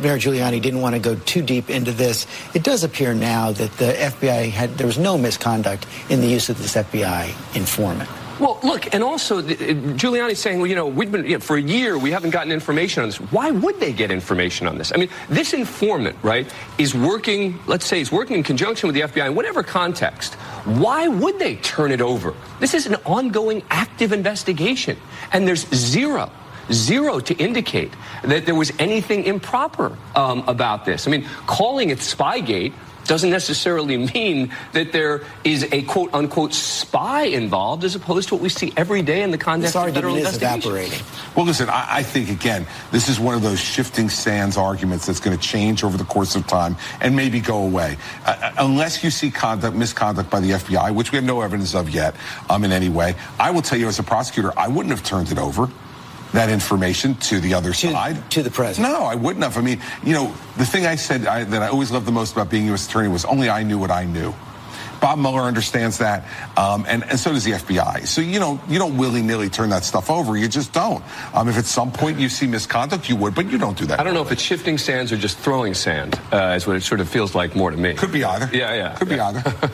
Mayor Giuliani didn't want to go too deep into this. It does appear now that the FBI there was no misconduct in the use of this FBI informant. Well, look, and also Giuliani's saying, well, you know, we've been for a year, we haven't gotten information on this. Why would they get information on this? I mean, this informant, right, is working, let's say he's working in conjunction with the FBI in whatever context. Why would they turn it over? This is an ongoing, active investigation, and there's zero to indicate that there was anything improper about this. I mean, calling it Spygate doesn't necessarily mean that there is a quote-unquote spy involved, as opposed to what we see every day in the context of federal investigation. Well, listen, I think, again, this is one of those shifting sands arguments that's going to change over the course of time and maybe go away. Unless you see misconduct by the FBI, which we have no evidence of yet in any way, I will tell you as a prosecutor, I wouldn't have turned it over, that information, to the other side. To the president. No, I wouldn't have. I mean, you know, the thing I said that I always loved the most about being U.S. attorney was only I knew what I knew. Bob Mueller understands that, and so does the FBI. So, you know, you don't willy-nilly turn that stuff over. You just don't. If at some point you see misconduct, you would, but you don't do that. I don't know if it's shifting sands or just throwing sand, is what it sort of feels like more to me. Could be either. Yeah. Could be either.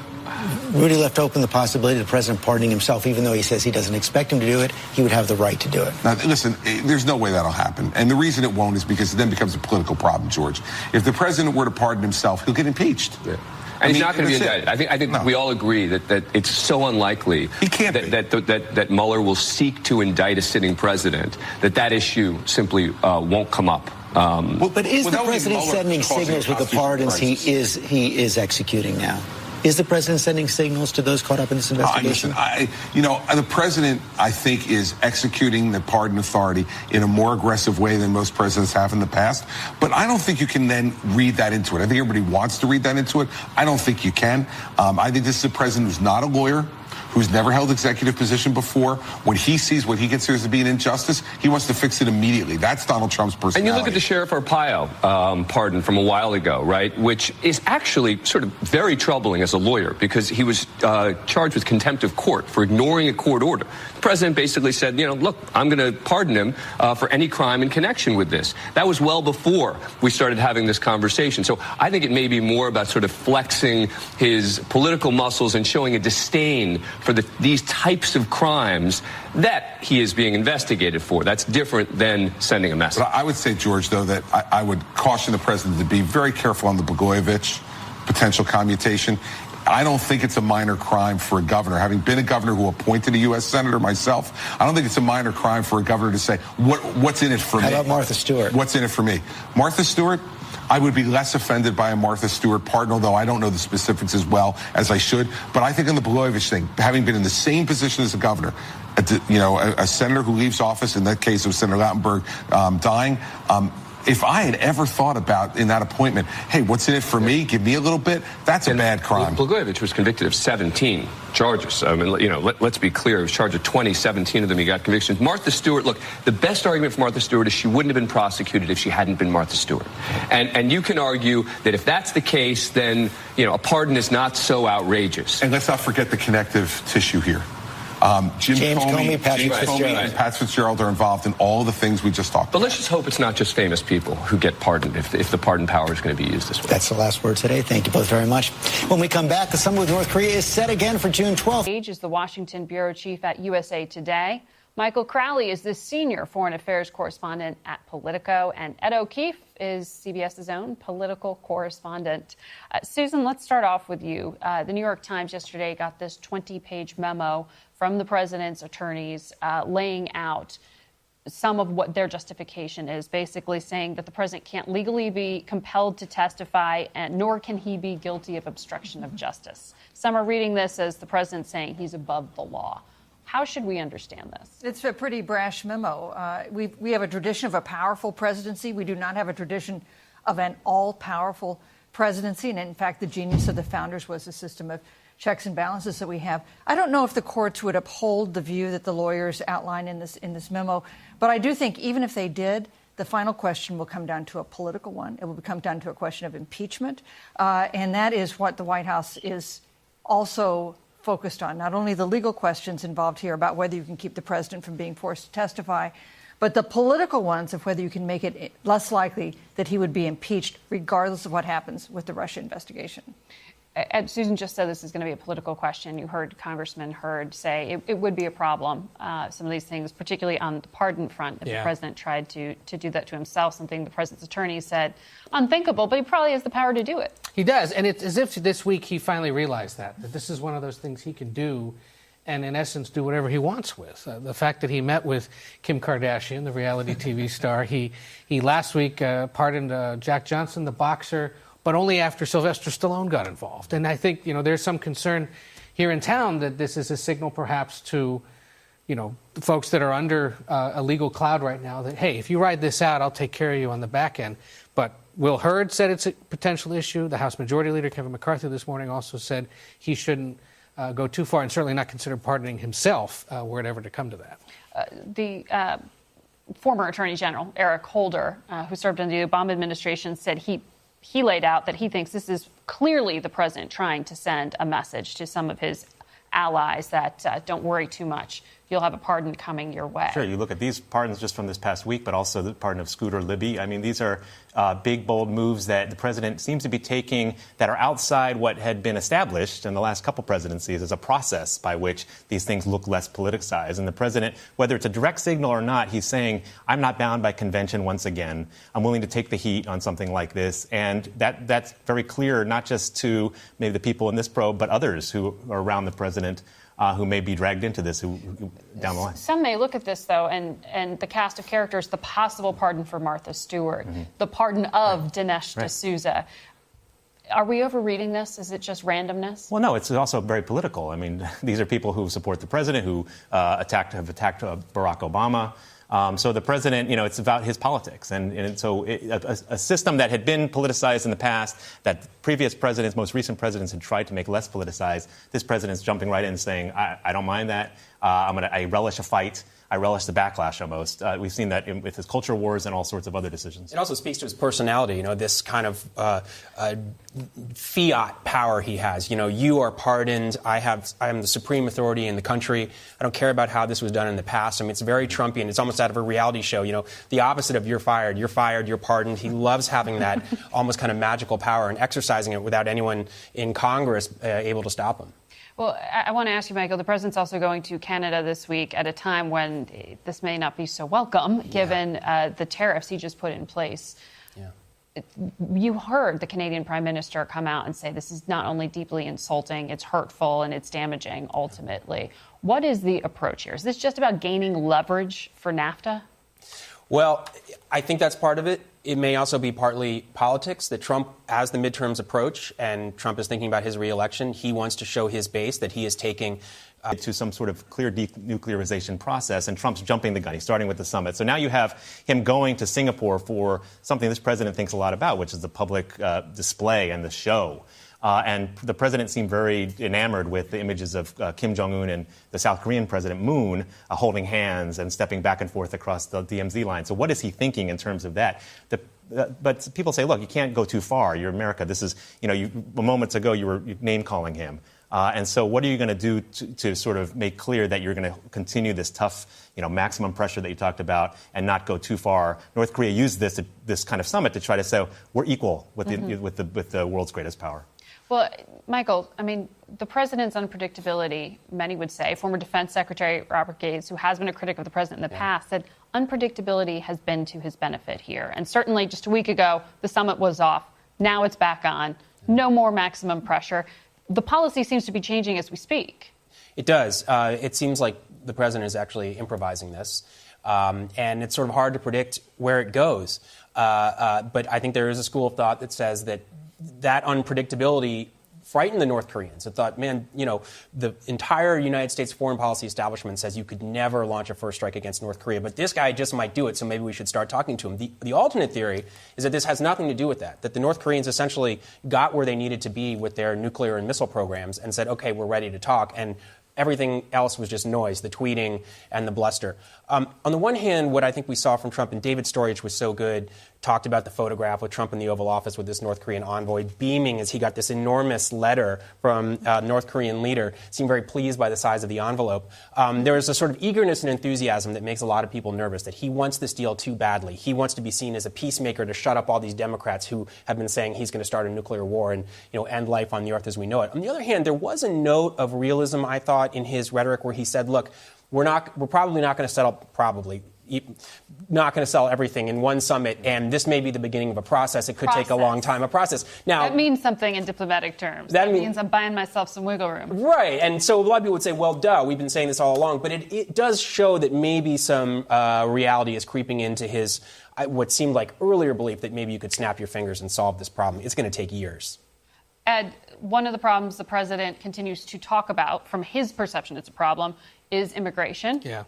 Rudy left open the possibility of the president pardoning himself, even though he says he doesn't expect him to do it. He would have the right to do it. Now, listen, there's no way that'll happen. And the reason it won't is because it then becomes a political problem, George. If the president were to pardon himself, he'll get impeached. Yeah. And he's not going to be indicted. I think we all agree that it's so unlikely that Mueller will seek to indict a sitting president that issue simply won't come up. But is the president sending signals with the pardons he is executing now? Is the president sending signals to those caught up in this investigation? The president, I think, is executing the pardon authority in a more aggressive way than most presidents have in the past. But I don't think you can then read that into it. I think everybody wants to read that into it. I don't think you can. I think this is a president who's not a lawyer, who's never held executive position before. When he sees what he considers to be an injustice, he wants to fix it immediately. That's Donald Trump's personality. And you look at the Sheriff Arpaio pardon from a while ago, right, which is actually sort of very troubling as a lawyer because he was charged with contempt of court for ignoring a court order. The president basically said, look, I'm going to pardon him for any crime in connection with this. That was well before we started having this conversation. So I think it may be more about sort of flexing his political muscles and showing a disdain for these types of crimes that he is being investigated for. That's different than sending a message. But I would say, George, though, that I would caution the president to be very careful on the Blagojevich potential commutation. I don't think it's a minor crime for a governor. Having been a governor who appointed a U.S. senator myself, I don't think it's a minor crime for a governor to say, what's in it for me? How about Martha Stewart? What's in it for me? Martha Stewart? I would be less offended by a Martha Stewart pardon, although I don't know the specifics as well as I should. But I think on the Blagojevich thing, having been in the same position as a governor, a senator who leaves office, in that case it was Senator Lautenberg dying, if I had ever thought about in that appointment, hey, what's in it for me? Give me a little bit. That's a bad crime. Blagojevich was convicted of 17 charges. I mean, let's be clear. He was charged with 20, 17 of them he got convictions. Martha Stewart, look, the best argument for Martha Stewart is she wouldn't have been prosecuted if she hadn't been Martha Stewart. And you can argue that if that's the case, then, a pardon is not so outrageous. And let's not forget the connective tissue here. James Comey, and Pat Fitzgerald are involved in all the things we just talked about. But let's just hope it's not just famous people who get pardoned if the pardon power is going to be used this way. That's the last word today. Thank you both very much. When we come back, the summit with North Korea is set again for June 12th. Page is the Washington bureau chief at USA Today. Michael Crowley is the senior foreign affairs correspondent at Politico, and Ed O'Keefe is CBS's own political correspondent. Susan, let's start off with you. The New York Times yesterday got this 20-page memo from the president's attorneys laying out some of what their justification is, basically saying that the president can't legally be compelled to testify, and nor can he be guilty of obstruction of justice. Some are reading this as the president saying he's above the law. How should we understand this? It's a pretty brash memo. We have a tradition of a powerful presidency. We do not have a tradition of an all-powerful presidency. And in fact, the genius of the founders was the system of checks and balances that we have. I don't know if the courts would uphold the view that the lawyers outline in this memo, but I do think even if they did, the final question will come down to a political one. It will come down to a question of impeachment, and that is what the White House is also focused on. Not only the legal questions involved here about whether you can keep the president from being forced to testify, but the political ones of whether you can make it less likely that he would be impeached regardless of what happens with the Russia investigation. Susan just said this is going to be a political question. You heard Congressman Hurd say it would be a problem, some of these things, particularly on the pardon front, if the president tried to do that to himself, something the president's attorney said unthinkable, but he probably has the power to do it. He does, and it's as if this week he finally realized that this is one of those things he can do and, in essence, do whatever he wants with. The fact that he met with Kim Kardashian, the reality TV star, he last week pardoned Jack Johnson, the boxer, but only after Sylvester Stallone got involved. And I think, there's some concern here in town that this is a signal perhaps to, the folks that are under a legal cloud right now that, hey, if you ride this out, I'll take care of you on the back end. But Will Hurd said it's a potential issue. The House Majority Leader, Kevin McCarthy, this morning also said he shouldn't go too far and certainly not consider pardoning himself were it ever to come to that. The former Attorney General, Eric Holder, who served under the Obama administration, said he laid out that he thinks this is clearly the president trying to send a message to some of his allies that don't worry too much. You'll have a pardon coming your way. Sure. You look at these pardons just from this past week, but also the pardon of Scooter Libby. I mean, these are big, bold moves that the president seems to be taking that are outside what had been established in the last couple presidencies as a process by which these things look less politicized. And the president, whether it's a direct signal or not, he's saying, I'm not bound by convention once again. I'm willing to take the heat on something like this. And that's very clear, not just to maybe the people in this probe, but others who are around the president who may be dragged into this who down the line. Some may look at this, though, and the cast of characters, the possible pardon for Martha Stewart, the pardon of Dinesh D'Souza. Are we overreading this? Is it just randomness? Well, no, it's also very political. I mean, these are people who support the president, who have attacked Barack Obama. So the president, it's about his politics. And so a system that had been politicized in the past, that previous presidents, most recent presidents had tried to make less politicized, this president's jumping right in and saying, I don't mind that. I relish a fight. I relish the backlash almost. We've seen that with his culture wars and all sorts of other decisions. It also speaks to his personality, this kind of fiat power he has. You are pardoned. I am the supreme authority in the country. I don't care about how this was done in the past. I mean, it's very Trumpian. It's almost out of a reality show. The opposite of you're fired, you're pardoned. He loves having that almost kind of magical power and exercising it without anyone in Congress able to stop him. Well, I want to ask you, Michael, the president's also going to Canada this week at a time when this may not be so welcome, given the tariffs he just put in place. Yeah. You heard the Canadian Prime Minister come out and say this is not only deeply insulting, it's hurtful, and it's damaging, ultimately. What is the approach here? Is this just about gaining leverage for NAFTA? Well, I think that's part of it. It may also be partly politics, that Trump, as the midterms approach, and Trump is thinking about his reelection, he wants to show his base that he is taking to some sort of clear denuclearization process, and Trump's jumping the gun. He's starting with the summit. So now you have him going to Singapore for something this president thinks a lot about, which is the public display and the show. And the president seemed very enamored with the images of Kim Jong-un and the South Korean President Moon holding hands and stepping back and forth across the DMZ line. So what is he thinking in terms of that? But people say, look, you can't go too far. You're America. This is, moments ago you were name-calling him. And so what are you going to do to sort of make clear that you're going to continue this tough, maximum pressure that you talked about and not go too far? North Korea used this kind of summit to try to say we're equal with the world's greatest power. Well, Michael, I mean, the president's unpredictability, many would say, former Defense Secretary Robert Gates, who has been a critic of the president in the past, said unpredictability has been to his benefit here. And certainly just a week ago, the summit was off. Now it's back on. No more maximum pressure. The policy seems to be changing as we speak. It does. It seems like the president is actually improvising this. And it's sort of hard to predict where it goes. But I think there is a school of thought that says that unpredictability frightened the North Koreans. It thought, man, the entire United States foreign policy establishment says you could never launch a first strike against North Korea, but this guy just might do it, so maybe we should start talking to him. The alternate theory is that this has nothing to do with that the North Koreans essentially got where they needed to be with their nuclear and missile programs and said, okay, we're ready to talk. And Everything else was just noise, the tweeting and the bluster. On the one hand, what I think we saw from Trump, and David Storage was so good, talked about the photograph with Trump in the Oval Office with this North Korean envoy beaming as he got this enormous letter from North Korean leader, seemed very pleased by the size of the envelope. There is a sort of eagerness and enthusiasm that makes a lot of people nervous, that he wants this deal too badly. He wants to be seen as a peacemaker to shut up all these Democrats who have been saying he's going to start a nuclear war and end life on the earth as we know it. On the other hand, there was a note of realism, I thought, in his rhetoric where he said, look, we're probably not going to settle, not going to sell everything in one summit, and this may be the beginning of a process. It could take a long time, a process. Now, that means something in diplomatic terms. That means I'm buying myself some wiggle room. Right, and so a lot of people would say, well, duh, we've been saying this all along, but it does show that maybe some reality is creeping into his, what seemed like earlier belief that maybe you could snap your fingers and solve this problem. It's going to take years. Ed, one of the problems the president continues to talk about, from his perception it's a problem, is immigration. Yeah.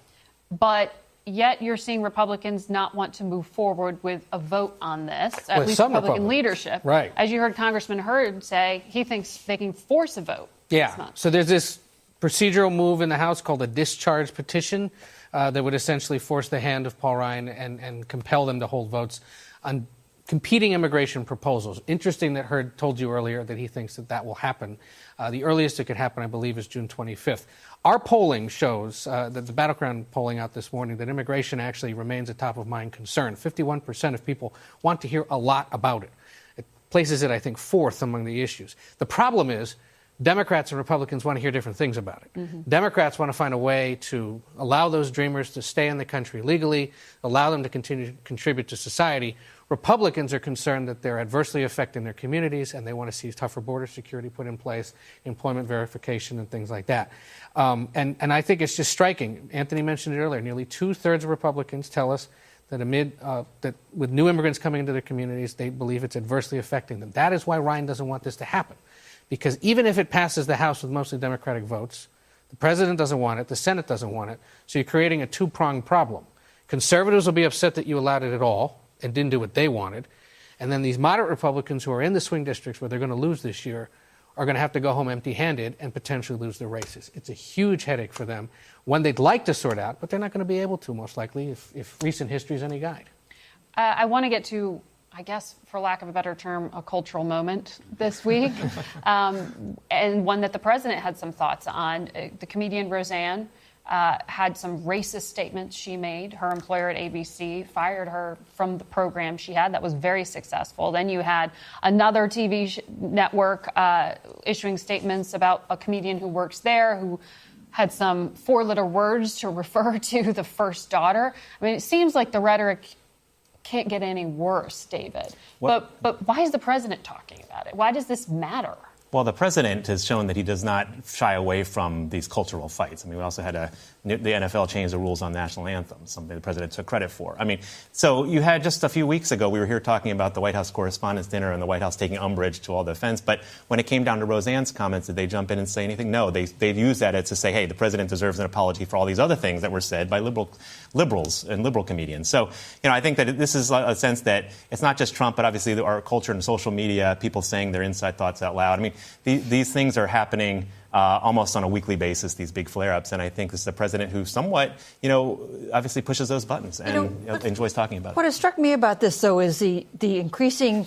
But yet you're seeing Republicans not want to move forward with a vote on this, at least Republican leadership. Right. As you heard Congressman Hurd say, he thinks they can force a vote. Yeah. So there's this procedural move in the House called a discharge petition that would essentially force the hand of Paul Ryan and compel them to hold votes on competing immigration proposals. Interesting that Hurd told you earlier that he thinks that will happen. The earliest it could happen, I believe, is June 25th. Our polling shows, that the Battleground polling out this morning, that immigration actually remains a top-of-mind concern. 51% of people want to hear a lot about it. It places it, I think, fourth among the issues. The problem is Democrats and Republicans want to hear different things about it. Mm-hmm. Democrats want to find a way to allow those dreamers to stay in the country legally, allow them to continue to contribute to society. Republicans are concerned that they're adversely affecting their communities, and they want to see tougher border security put in place, employment verification, and things like that. And I think it's just striking. Anthony mentioned it earlier. Nearly two-thirds of Republicans tell us that that with new immigrants coming into their communities, they believe it's adversely affecting them. That is why Ryan doesn't want this to happen. Because even if it passes the House with mostly Democratic votes, the president doesn't want it, the Senate doesn't want it, so you're creating a two-pronged problem. Conservatives will be upset that you allowed it at all and didn't do what they wanted, and then these moderate Republicans who are in the swing districts where they're going to lose this year are going to have to go home empty-handed and potentially lose their races. It's a huge headache for them, one they'd like to sort out, but they're not going to be able to, most likely, if recent history is any guide. I want to get to, I guess, for lack of a better term, a cultural moment this week, and one that the president had some thoughts on. The comedian Roseanne had some racist statements she made. Her employer at ABC fired her from the program she had that was very successful. Then you had another TV network issuing statements about a comedian who works there who had some four-letter words to refer to the first daughter. I mean, it seems like the rhetoric can't get any worse, David. But why is the president talking about it? Why does this matter? Well, the president has shown that he does not shy away from these cultural fights. I mean, we also had the NFL change the rules on national anthems, something the president took credit for. I mean, so you had just a few weeks ago, we were here talking about the White House Correspondents' Dinner and the White House taking umbrage to all the offense. But when it came down to Roseanne's comments, did they jump in and say anything? No, they used that to say, hey, the president deserves an apology for all these other things that were said by liberals and liberal comedians. So, I think that this is a sense that it's not just Trump, but obviously our culture and social media, people saying their inside thoughts out loud. I mean, these things are happening almost on a weekly basis, these big flare-ups, and I think this is a president who somewhat, obviously pushes those buttons and enjoys talking about it. What has struck me about this, though, is the increasing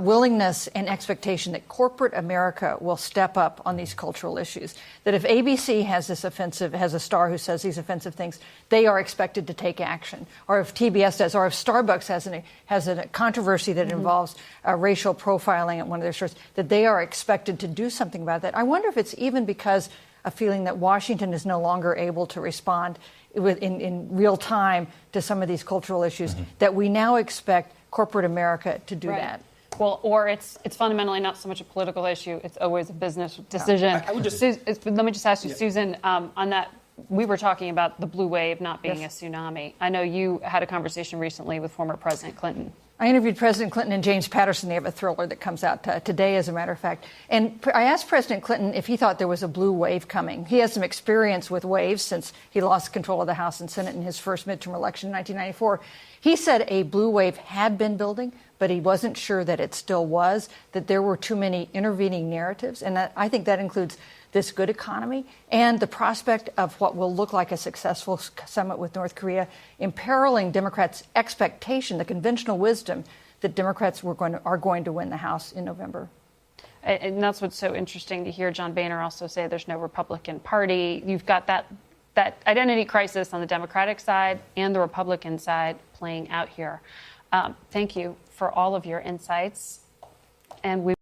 willingness and expectation that corporate America will step up on these cultural issues. That if ABC has a star who says these offensive things, they are expected to take action. Or if TBS does, or if Starbucks has a controversy that involves racial profiling at one of their stores, that they are expected to do something about that. I wonder if it's even because of feeling that Washington is no longer able to respond in real time to some of these cultural issues, that we now expect corporate America to do that. Well, or it's fundamentally not so much a political issue; it's always a business decision. Let me just ask you, Susan, on that. We were talking about the blue wave not being a tsunami. I know you had a conversation recently with former President Clinton. I interviewed President Clinton and James Patterson. They have a thriller that comes out today, as a matter of fact. And I asked President Clinton if he thought there was a blue wave coming. He has some experience with waves since he lost control of the House and Senate in his first midterm election in 1994. He said a blue wave had been building, but he wasn't sure that it still was, that there were too many intervening narratives. And I think that includes this good economy and the prospect of what will look like a successful summit with North Korea, imperiling Democrats' expectation, the conventional wisdom that Democrats are going to win the House in November. And that's what's so interesting to hear John Boehner also say there's no Republican Party. You've got that identity crisis on the Democratic side and the Republican side playing out here. Thank you for all of your insights. And we